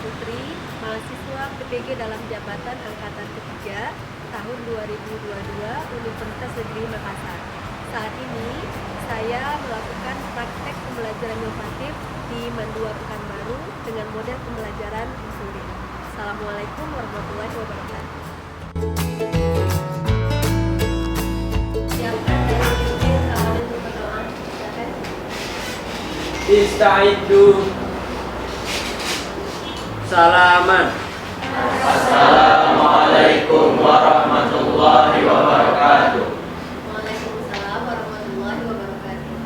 Putri, mahasiswa PPG dalam jabatan angkatan ketiga tahun 2022 Universitas Negeri Makassar. Saat ini saya melakukan praktek pembelajaran inovatif di Mandua Pekanbaru dengan model pembelajaran Suri. Assalamualaikum warahmatullahi wabarakatuh. Istaidu salaman. Assalamualaikum warahmatullahi wabarakatuh. Waalaikumsalam warahmatullahi wabarakatuh.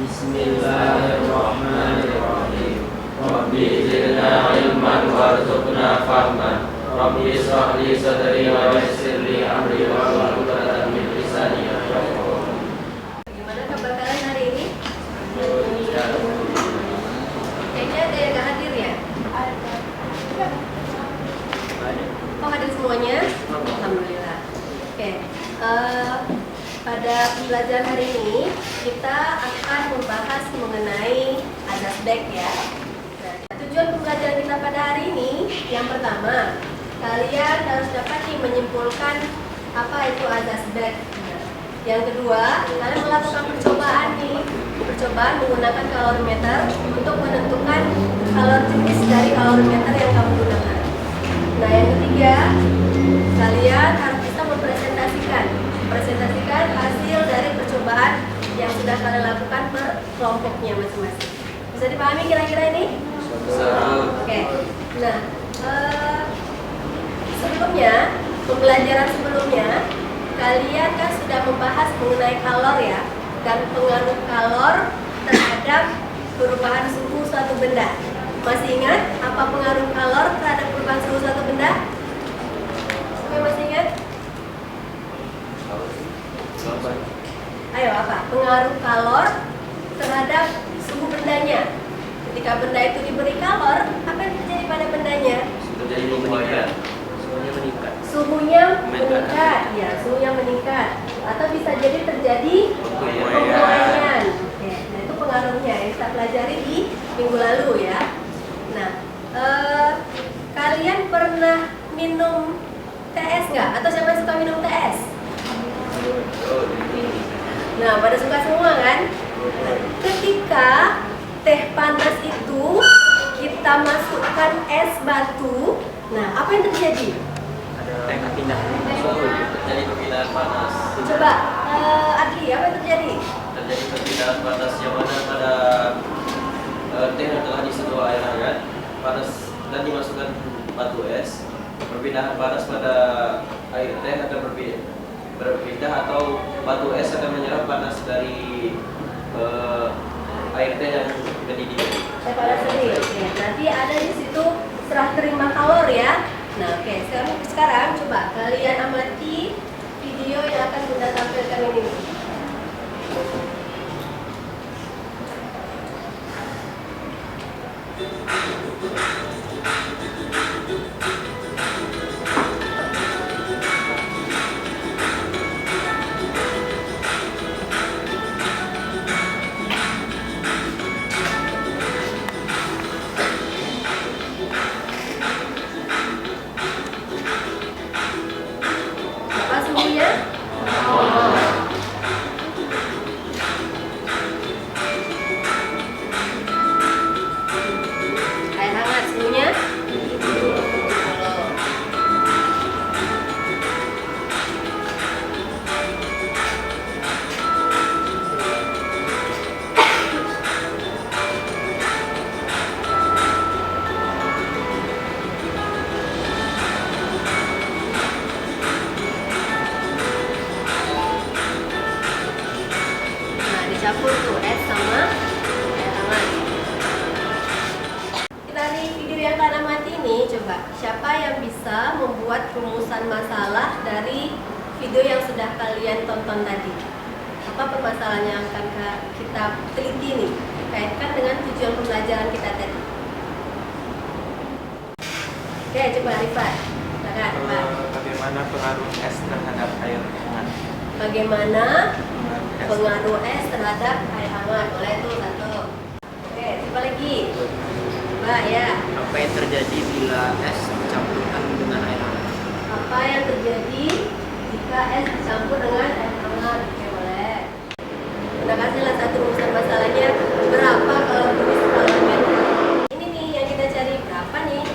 Bismillahirrahmanirrahim. Rabbi zidna ilman warzuqna fahman. Rabbi ishrah li sadri wa yassir li amri wahlul 'uqdatam min lisani yafqahu. Bagaimana kabar kalian hari ini? Kayaknya ada yang nggak hadir ya? Oh, hadir semuanya? Alhamdulillah. Oke, pada pembelajaran hari ini kita akan membahas mengenai azas back ya. Nah, tujuan pembelajaran kita pada hari ini yang pertama, kalian harus dapat menyimpulkan apa itu azas back. Yang kedua, kalian melakukan percobaan menggunakan kalorimeter untuk menentukan kalori jenis dari kalorimeter yang kamu gunakan. Nah, yang ketiga, kalian harus bisa mempresentasikan hasil dari percobaan yang sudah kalian lakukan per kelompoknya masing-masing. Bisa dipahami kira-kira ini? Oke. Nah, pembelajaran sebelumnya kalian kan sudah membahas mengenai kalor ya, dan pengaruh kalor terhadap perubahan suhu suatu benda. Masih ingat apa pengaruh kalor terhadap perubahan suhu suatu benda? Oke, masih ingat? Ayo, apa? Pengaruh kalor terhadap suhu bendanya. Ketika benda itu diberi kalor, apa yang terjadi pada bendanya? Terjadi pembuayan. Suhunya meningkat, ya, suhunya meningkat. Atau bisa jadi terjadi pembuayan. Oke, nah itu pengaruhnya yang kita pelajari di minggu lalu ya. Nah, kalian pernah minum TS nggak? Atau siapa yang suka minum TS? Nah, pada suka semua kan? Nah, ketika teh panas itu kita masukkan es batu, nah apa yang terjadi? Terjadi perpindahan panas. Coba, Adli, apa yang terjadi? Terjadi perpindahan panas yang mana pada teh yang telah diseduh air hangat panas dan dimasukkan batu es. Perpindahan panas pada air teh akan berpindah atau batu es akan menyerap panas dari air teh yang mendidih. Teh panas tadi. Oke, nanti ada di situ serah terima kalor ya. Nah, oke, sekarang coba kalian amati video yang akan Bunda tampilkan ini. Apa suhunya? Air hangat suhunya? Nah, dicampur tuh es sama air hangat. Dari video yang kalian amati ini, coba siapa yang bisa membuat rumusan masalah dari video yang sudah kalian tonton tadi? Apa permasalahan yang akan kita teliti nih, kaitkan dengan tujuan pembelajaran kita tadi? Oke, coba Rifat, silakan Rifat. Bagaimana pengaruh es terhadap air hangat? Bagaimana pengaruh es terhadap air hangat? Boleh tuh satu. Oke, siapa lagi? Coba ya. apa yang terjadi bila es dicampurkan dengan air hangat? Apa yang terjadi jika es dicampur dengan air hangat? Oke, boleh. Udah kasihlah satu rumusan masalahnya. Berapa kalau jenis kalorimeter? Ini nih yang kita cari, berapa nih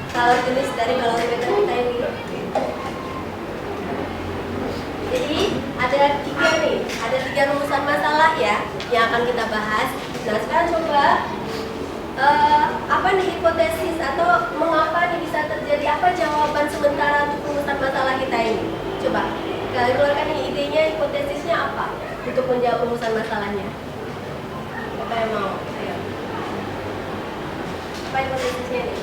kalau jenis dari kalorimeter kita ini? Jadi ada tiga rumusan masalah ya yang akan kita bahas. Nah sekarang coba apa nih hipotesis atau mengapa nih bisa terjadi, apa jawaban sementara untuk rumusan masalah kita ini? Coba kalian keluarkan nih idenya, hipotesisnya apa untuk menjawab rumusan masalahnya? Apa yang mau? Ayo. Apa hipotesisnya nih?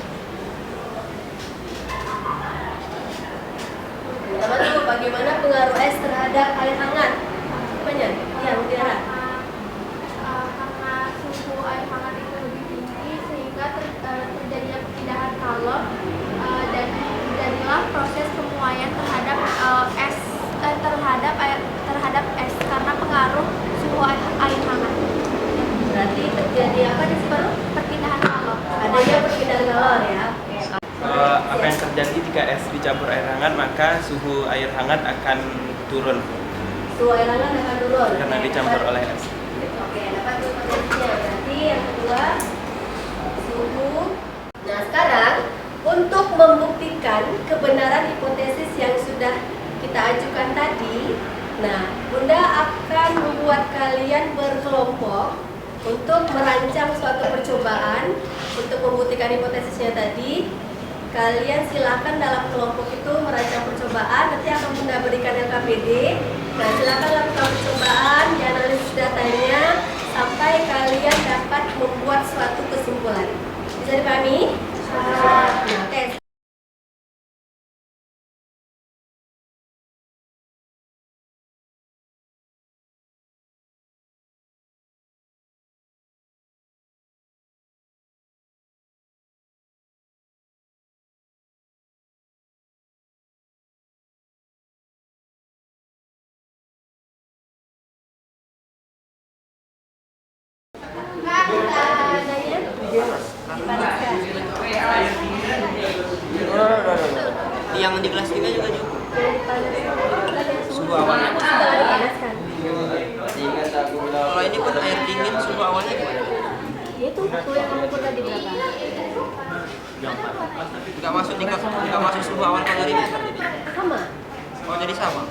Pertama tuh bagaimana pengaruh es terhadap air hangat? Apanya? Yang Tiara. Karena suhu air hangat itu lebih tinggi sehingga terjadinya perpindahan kalor dan terjadilah proses pemuaian terhadap es terhadap es karena pengaruh suhu air hangat. Berarti terjadi apa di situ? Perpindahan kalor. Adanya perpindahan kalor ya. Apa yang terjadi jika es dicampur air hangat, maka suhu air hangat akan turun Suhu air hangat akan turun karena dicampur oleh es. Oke, dapat hipotesisnya. Berarti yang kedua suhu. Nah sekarang untuk membuktikan kebenaran hipotesis yang sudah kita ajukan tadi, nah Bunda akan membuat kalian berkelompok untuk merancang suatu percobaan untuk membuktikan hipotesisnya tadi. Kalian silakan dalam kelompok itu merancang percobaan, nanti akan Bunda berikan LKPD. Nah silakan lakukan percobaan, dianalisis datanya sampai kalian dapat membuat suatu kesimpulan. Bisa dipahami? Nah, oke. Yang di kelas 3 juga cukup. Suhu awalnya. Ingat aku bilang Kalau ini pun air dingin, suhu awalnya gimana? Itu suhu yang kamu ukur tadi berapa? Nggak masuk suhu awal kalorimeter jadi. Sama. Oh jadi sama.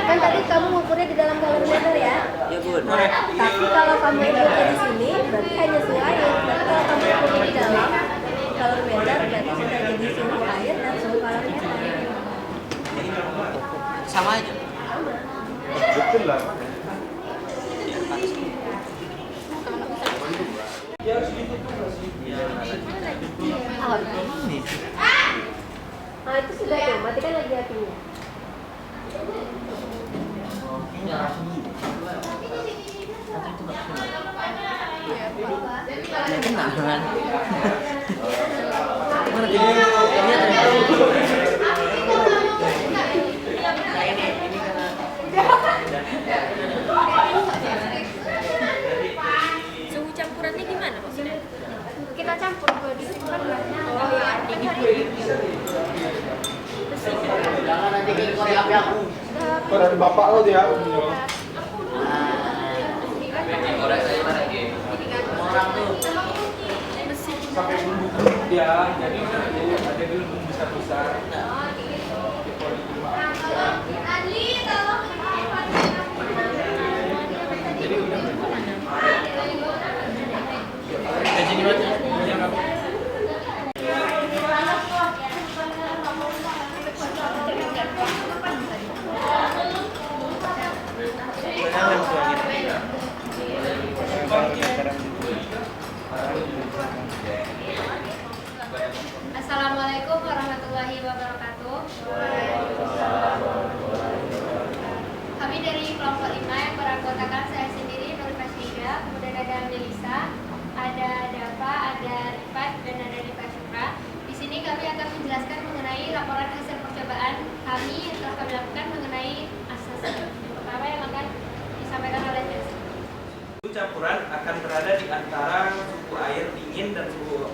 Kan tadi kamu ukurnya di dalam kalorimeter ya. Ya bun. Tapi kalau kamu ukurnya di sini berarti hanya suhu air. Tapi kalau kamu ukurnya di dalam kalorimeter berarti sudah jadi suhu air dan suhu kalorimeter. Sama aja. Betul lah. Ah itu sudah tuh, matikan lagi apinya. Suhu campurannya gimana maksudnya? Kita campur dua di sini kan oh ya dingin. Pada bapak lo dia. Sampai bumbu dia, jadi ada dulu bumbu besar-besar. Jadi udah. Jadi gimana? Assalamualaikum warahmatullahi wabarakatuh. Kami dari kelompok 5 yang beranggotakan saya sendiri, Nur Fasida, kemudian ada Melisa, ada Dava, ada Rifat, dan ada Diva Syukra. Di sini kami akan menjelaskan mengenai laporan hasil percobaan kami yang telah kami lakukan mengenai asas. Yang pertama yang akan disampaikan oleh Jess. Campur campuran akan berada di antara suhu air dingin dan suhu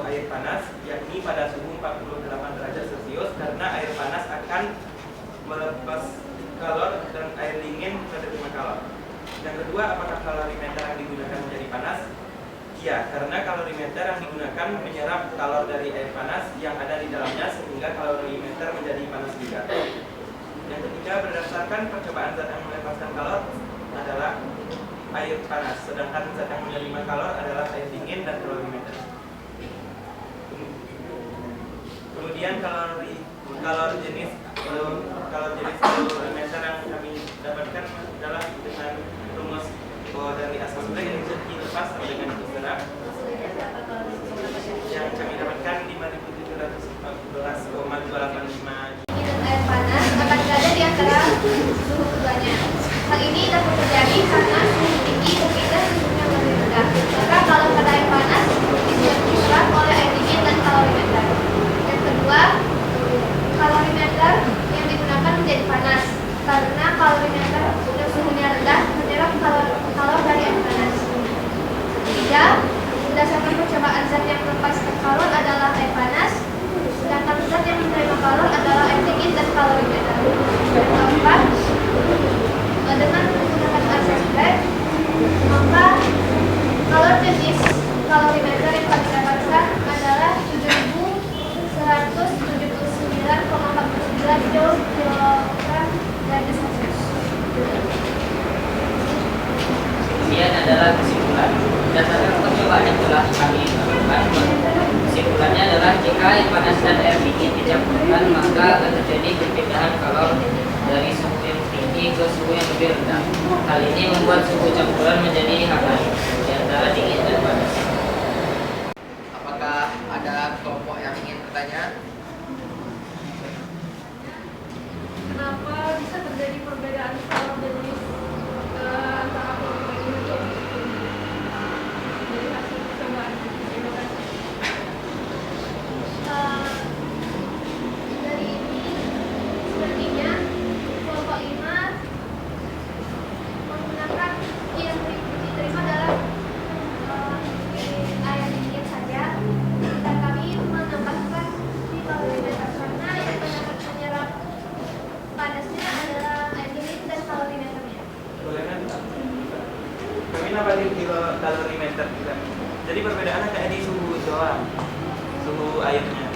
air panas, yakni pada suhu 48 derajat Celcius, karena air panas akan melepas kalor dan air dingin menerima kalor. Yang kedua, apakah kalorimeter yang digunakan menjadi panas? Ya, karena kalorimeter yang digunakan menyerap kalor dari air panas yang ada di dalamnya, sehingga kalorimeter menjadi panas juga. Yang ketiga, berdasarkan percobaan zat yang melepaskan kalor adalah air panas, sedangkan zat yang menerima kalor adalah air dingin dan kalorimeter. Kemudian kalor jenis kalorimeter yang kami dapatkan adalah dengan rumus dari asam black yang bisa dilepas sama dengan istilah yang kami dapatkan 5.714,285. Dan air panas akan berada di antara suhu keduanya. Hal ini dapat terjadi karena suhu tinggi berbeda suhunya lebih rendah. Maka kalau pada air panas diserap oleh air dingin dan kalorimeter. Yang kedua, kalorimeter yang digunakan menjadi panas karena kalorimeter yang suhunya rendah menyerap kalor dari air panas. Ketiga, berdasarkan percobaan zat yang melepaskan kalor adalah air panas, sedangkan zat yang menerima kalor adalah air dingin dan kalorimeter. Yang keempat, dengan menggunakan asam black, maka kalor jenis kalorimeter yang kami dapatkan adalah 7.179,49 kilogram derajat Celcius. Kemudian adalah kesimpulan. Berdasarkan percobaan yang telah kami lakukan, kesimpulannya adalah jika air panas dan air dingin dicampurkan, maka akan terjadi perpindahan kalor dari suhu yang tinggi ke suhu yang lebih rendah. Hal ini membuat suhu campuran menjadi hangat di antara dingin dan panas. Apakah ada kelompok yang ingin bertanya? Kenapa bisa terjadi perbedaan kalor jenis antara kelompok ini itu? Dari hasil percobaan terima kasih. Dari ini sepertinya kelompok 5 menggunakan yang diterima dalam air dingin saja, dan kami menambahkan di kalorimeter karena yang menyerap panasnya adalah air dingin dan kalorimeternya. Boleh kan? Kami nambahin kalorimeter juga. Jadi perbedaannya kayak di suhu doang, suhu airnya.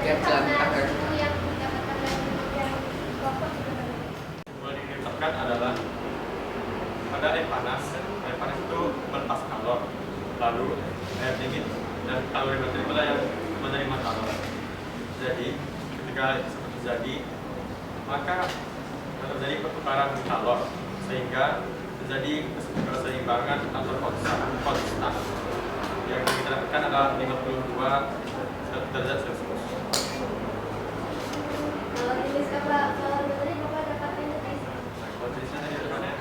Karena suhu yang didapatkan dari yang kelompok juga berbeda. Boleh ditetapkan adalah pada air panas itu melepas kalor, lalu air dingin dan kalorimeter itulah yang menerima kalor. Jadi ketika seperti terjadi, maka terjadi pertukaran kalor sehingga terjadi keseimbangan atau konstan. Yang kita dapatkan adalah 52 derajat Celcius. Kalau jenis kalorimeternya Bapak dapatkan dari Kondisinya di depannya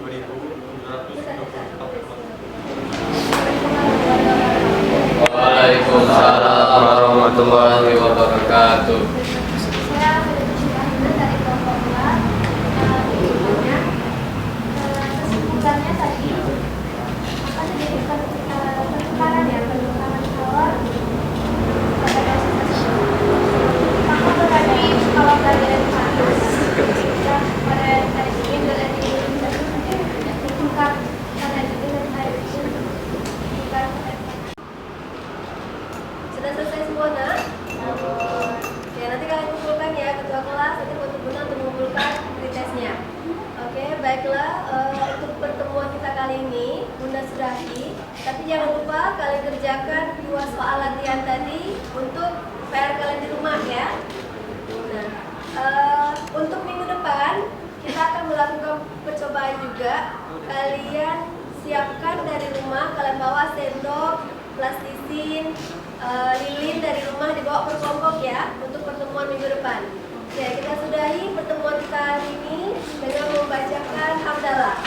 2.724. Waalaikumsalam warahmatullahi wabarakatuh. Saya berkesimpulan dari kelompok 2 kesimpulannya tadi akan terjadi pertukaran kalor pada dosis tersebut. Maka berarti kalor dari air panas dan pada air dingin dan air dingin bertukar karena air dingin dan air dingin bertukar pada air panas. Sudah selesai semua, nak? Ya, nanti kalian kumpulkan ya, ketua kelas nanti untuk mengumpulkan pretestnya. Oke, baiklah, untuk pertemuan kita kali ini Bunda sudahi, tapi jangan lupa kalian kerjakan 2 soal latihan tadi untuk PR kalian di rumah ya. Nah, untuk minggu depan kita akan melakukan percobaan juga. Kalian siapkan dari rumah, kalian bawa sendok, plastisin, lilin dari rumah dibawa per kelompok ya untuk pertemuan minggu depan. Oke, kita sudahi pertemuan kita hari ini dengan membacakan hamdalah.